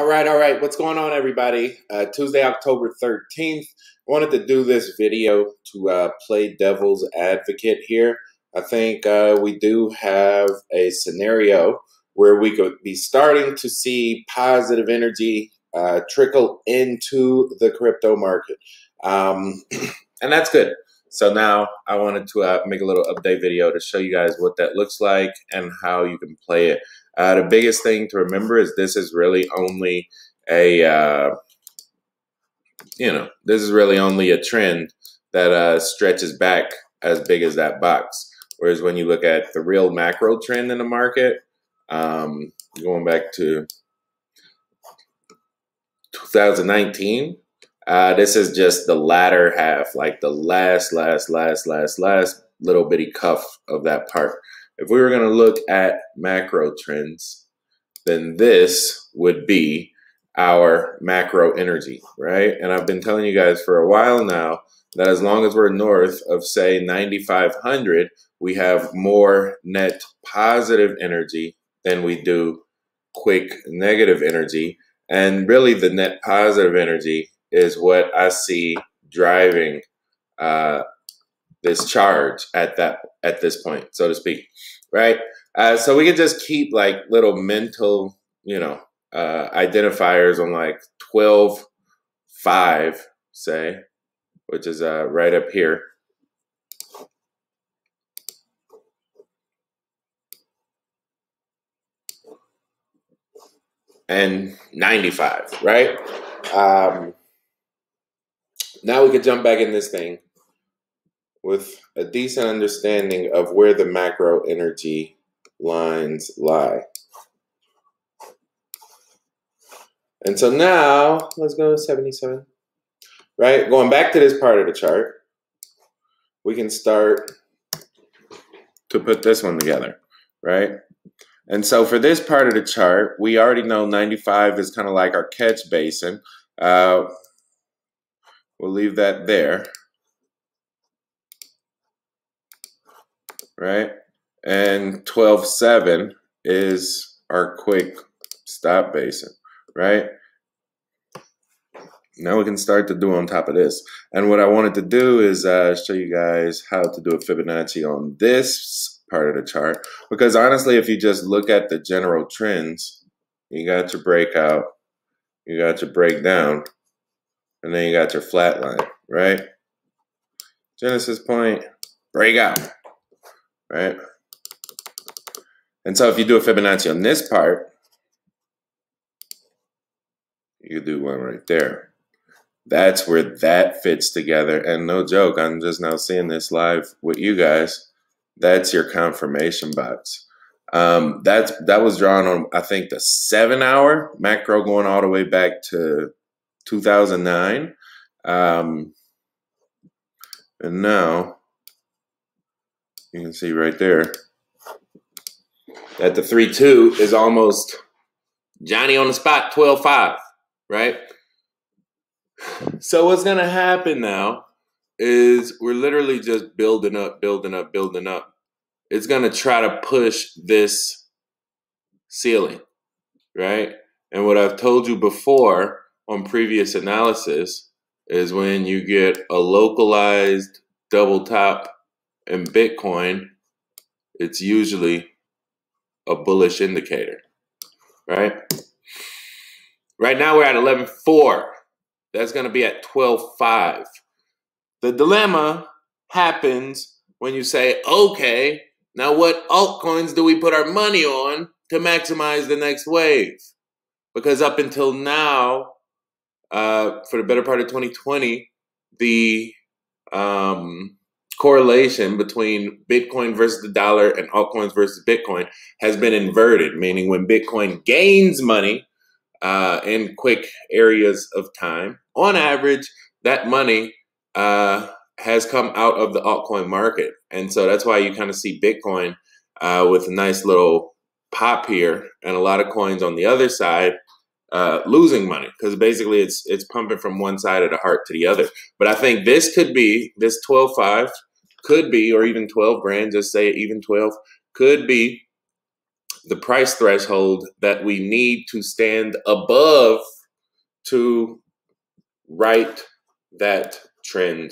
All right. What's going on, everybody? Tuesday, October 13th. I wanted to do this video to play devil's advocate here. I think we do have a scenario where we could be starting to see positive energy trickle into the crypto market. And that's good. So now I wanted to make a little update video to show you guys what that looks like and how you can play it. The biggest thing to remember is this is really only a, this is really only a trend that stretches back as big as that box. Whereas when you look at the real macro trend in the market, going back to 2019, this is just the latter half, like the last little bitty cuff of that part. If we were going to look at macro trends, then this would be our macro energy, right? And I've been telling you guys for a while now that as long as we're north of, say, 9,500, we have more net positive energy than we do quick negative energy. And really the net positive energy is what I see driving this charge at this point, so to speak, right? So we can just keep like little mental, identifiers on like 12.5, say, which is right up here. And 95, right? Now we could jump back in this thing with a decent understanding of where the macro energy lines lie. And so now, let's go to 77, right? Going back to this part of the chart, we can start to put this one together, right? And so for this part of the chart, we already know 95 is kind of like our catch basin. We'll leave that there. Right? And 12.7 is our quick stop basin, right? Now we can start to do on top of this. And what I wanted to do is show you guys how to do a Fibonacci on this part of the chart. Because honestly, if you just look at the general trends, you got your breakout, you got your breakdown, and then you got your flat line, right? Genesis point, breakout. Right? And so if you do a Fibonacci on this part, you could do one right there. That's where that fits together. And no joke, I'm just now seeing this live with you guys. That's your confirmation box. That was drawn on, I think, the 7-hour macro going all the way back to 2009. And now you can see right there that the 3.2 is almost Johnny on the spot, 12.5, right? So what's going to happen now is we're literally just building up. It's going to try to push this ceiling, right? And what I've told you before on previous analysis is when you get a localized double top in Bitcoin, it's usually a bullish indicator, right? Right now we're at 11.4. That's going to be at 12.5. The dilemma happens when you say, okay, now what altcoins do we put our money on to maximize the next wave? Because up until now, for the better part of 2020, the correlation between Bitcoin versus the dollar and altcoins versus Bitcoin has been inverted, meaning when Bitcoin gains money in quick areas of time, on average, that money has come out of the altcoin market. And so that's why you kind of see Bitcoin with a nice little pop here and a lot of coins on the other side losing money, because basically it's pumping from one side of the heart to the other. But I think this could be, this 12.5 could be, or even 12 grand, just say even 12, could be the price threshold that we need to stand above to right that trend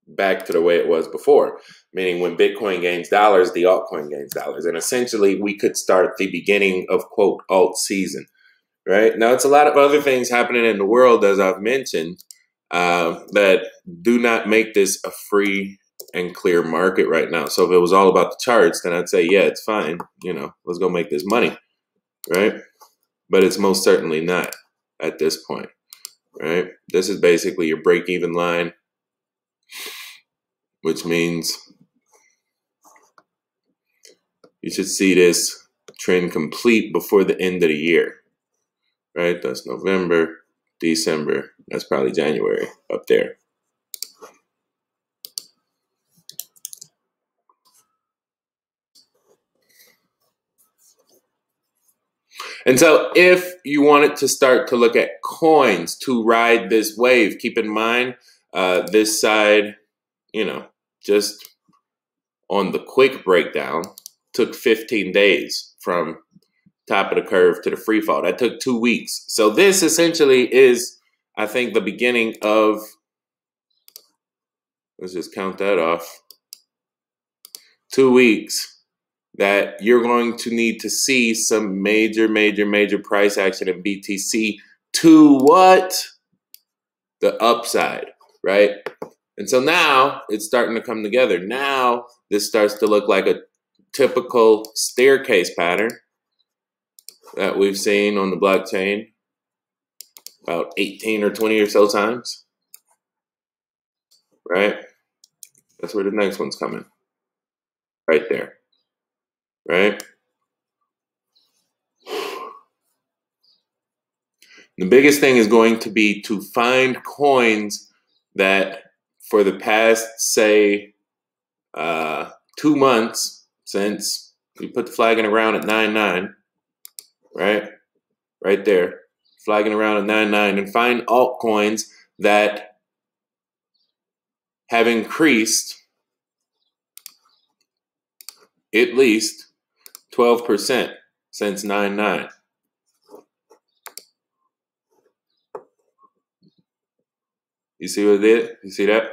back to the way it was before. Meaning when Bitcoin gains dollars, the altcoin gains dollars. And essentially we could start the beginning of, quote, alt season, right? Now it's a lot of other things happening in the world, as I've mentioned, that do not make this a free and clear market right now. So if it was all about the charts, then I'd say, yeah, it's fine. You know, let's go make this money, right? But it's most certainly not at this point, right? This is basically your break-even line, which means you should see this trend complete before the end of the year, right? That's November, December, that's probably January up there. And so if you wanted to start to look at coins to ride this wave, keep in mind this side, you know, just on the quick breakdown, took 15 days from top of the curve to the free fall. That took 2 weeks. So this essentially is, I think, the beginning of, let's just count that off, 2 weeks that you're going to need to see some major price action in BTC to what? The upside, right? And so now it's starting to come together. Now this starts to look like a typical staircase pattern that we've seen on the blockchain about 18 or 20 or so times, right? That's where the next one's coming, right there, right? The biggest thing is going to be to find coins that for the past, say, 2 months since we put the flag in the ground at 9.9, right? Right there, flagging around at 9.9, and find altcoins that have increased at least 12% since 9.9. You see what it did? You see that?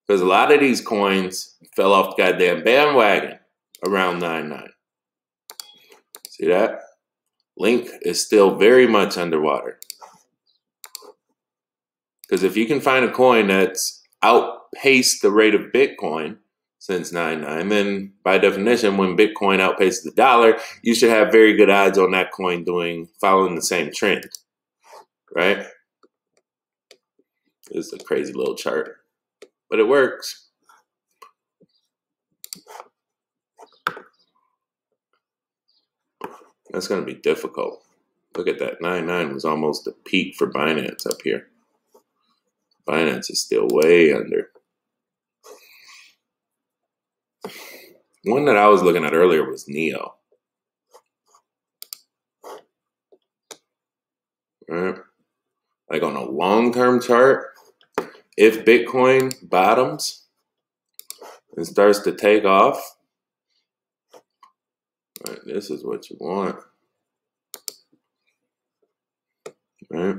Because a lot of these coins fell off the goddamn bandwagon around 9.9. See that? Link is still very much underwater. Because if you can find a coin that's outpaced the rate of Bitcoin since 9.9, then by definition, when Bitcoin outpaces the dollar, you should have very good odds on that coin following the same trend, right? This is a crazy little chart, but it works. That's going to be difficult. Look at that. 9.9 was almost the peak for Binance up here. Binance is still way under. One that I was looking at earlier was NEO. Right? Like on a long-term chart, if Bitcoin bottoms and starts to take off, right, this is what you want. Right?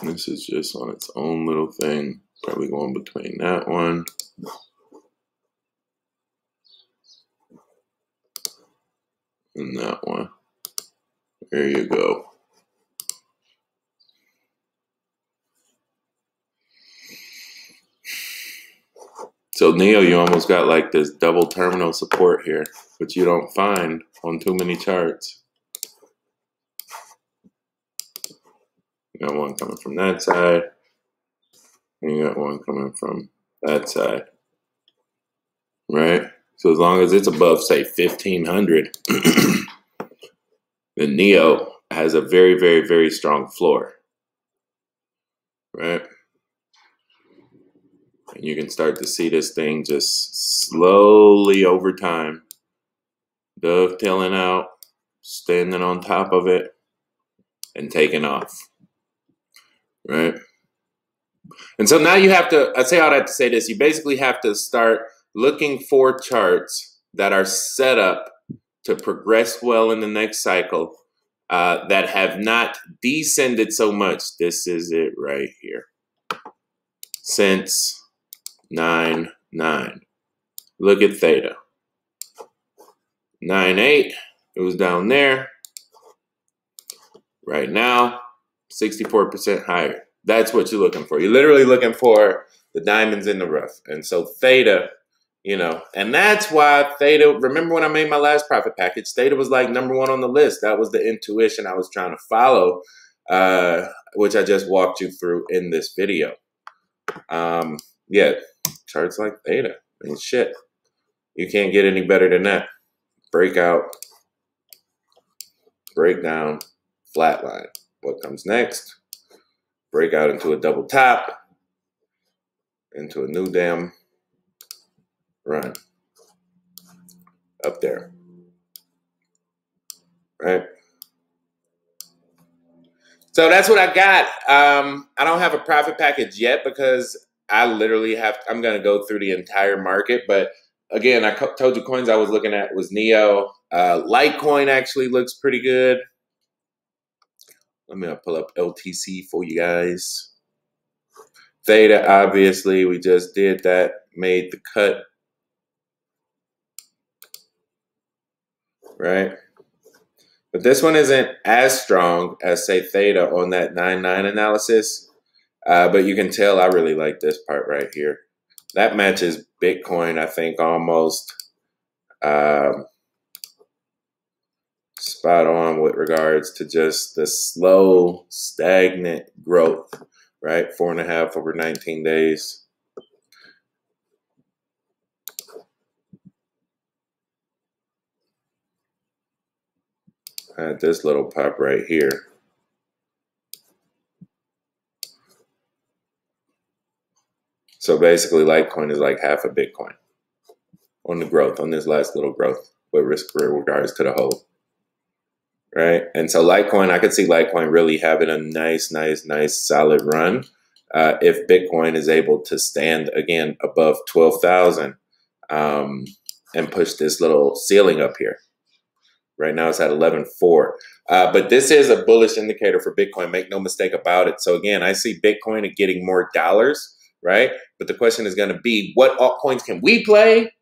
This is just on its own little thing. Probably going between that one and that one. There you go. So NEO, you almost got like this double terminal support here, which you don't find on too many charts. You got one coming from that side, and you got one coming from that side, right? So as long as it's above, say, 1,500, then NEO has a very strong floor, right? And you can start to see this thing just slowly over time, dovetailing out, standing on top of it, and taking off. right? And so now you have to, I say all that to say this, you basically have to start looking for charts that are set up to progress well in the next cycle, that have not descended so much. This is it right here. Since 9.9. Look at theta. 9.8, it was down there. Right now, 64% higher. That's what you're looking for. You're literally looking for the diamonds in the rough. And so theta, you know, and that's why theta, remember when I made my last profit package, theta was like #1 on the list. That was the intuition I was trying to follow, which I just walked you through in this video. Yeah, charts like theta, I mean, shit. You can't get any better than that. Breakout, breakdown, flatline. What comes next? Breakout into a double top, into a new damn run up there, right? So that's what I got. I don't have a profit package yet because I literally I'm going to go through the entire market. But again, I told you coins I was looking at was Neo. Litecoin actually looks pretty good. Let me pull up LTC for you guys. Theta, obviously, we just did that, made the cut. Right? But this one isn't as strong as, say, theta on that 9.9 analysis. But you can tell I really like this part right here. That matches Bitcoin, I think, almost spot on with regards to just the slow, stagnant growth, right? 4.5 over 19 days. I had this little pop right here. So basically, Litecoin is like half a Bitcoin on the growth, on this last little growth with regards to the whole. Right? And so Litecoin, I could see Litecoin really having a nice solid run if Bitcoin is able to stand again above 12,000 and push this little ceiling up here. Right now it's at 11.4. But this is a bullish indicator for Bitcoin. Make no mistake about it. So again, I see Bitcoin getting more dollars, right? But the question is going to be, what altcoins can we play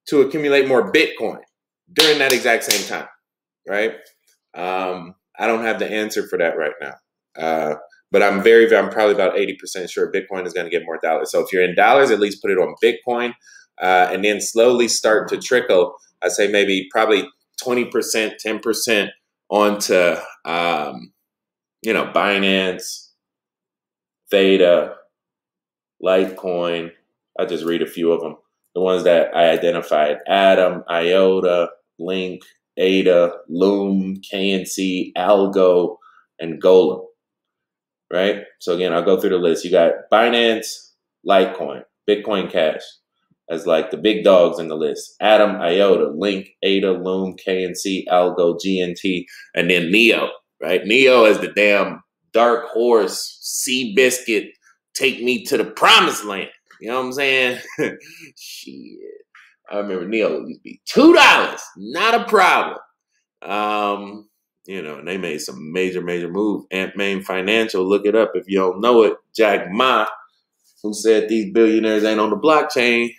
to accumulate more Bitcoin during that exact same time, right? I don't have the answer for that right now. But I'm probably about 80% sure Bitcoin is going to get more dollars. So if you're in dollars, at least put it on Bitcoin, and then slowly start to trickle. I say maybe probably 20%, 10% onto, Binance, Theta, Litecoin. I'll just read a few of them. The ones that I identified: Atom, IOTA, Link, ADA, Loom, KNC, Algo, and Golem, right? So again, I'll go through the list. You got Binance, Litecoin, Bitcoin Cash as like the big dogs in the list. Atom, IOTA, Link, ADA, Loom, KNC, Algo, GNT, and then Neo, right? Neo is the damn dark horse, sea biscuit, take me to the promised land. You know what I'm saying? Shit. I remember Neo used to be $2, not a problem. And they made some major moves. Ant Main Financial, look it up if you don't know it. Jack Ma, who said these billionaires ain't on the blockchain.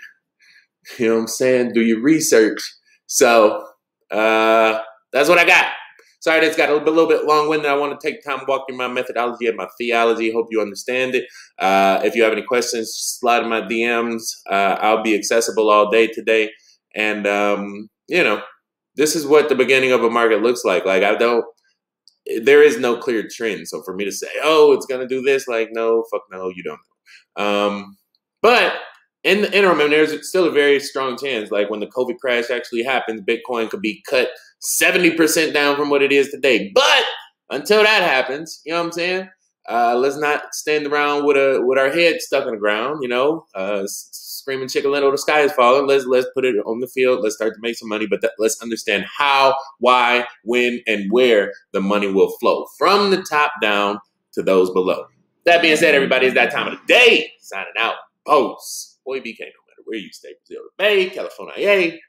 You know what I'm saying? Do your research. So that's what I got. Sorry, that's got a little bit long-winded. I want to take time to walk through my methodology and my theology. Hope you understand it. If you have any questions, slide in my DMs. I'll be accessible all day today. And, this is what the beginning of a market looks like. There is no clear trend. So for me to say, oh, it's going to do this, no, fuck no, you don't know. But in the interim, and there's still a very strong chance, like when the COVID crash actually happens, Bitcoin could be cut 70% down from what it is today. But until that happens, you know what I'm saying? Let's not stand around with our head stuck in the ground, screaming chicken little, the sky is falling. Let's put it on the field. Let's start to make some money, but let's understand how, why, when, and where the money will flow from the top down to those below. That being said, everybody, it's that time of the day. Signing out. Post. Boy, BK, no matter where you stay. Brazil to Bay, California,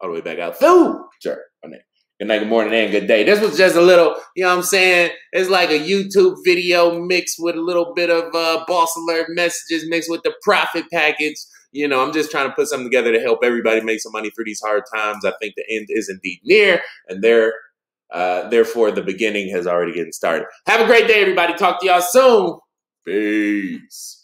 all the way back out through. Sure. Good night, good morning, and good day. This was just a little, you know what I'm saying? It's like a YouTube video mixed with a little bit of boss alert messages mixed with the profit package. You know, I'm just trying to put something together to help everybody make some money through these hard times. I think the end is indeed near, and therefore the beginning has already gotten started. Have a great day, everybody. Talk to y'all soon. Peace.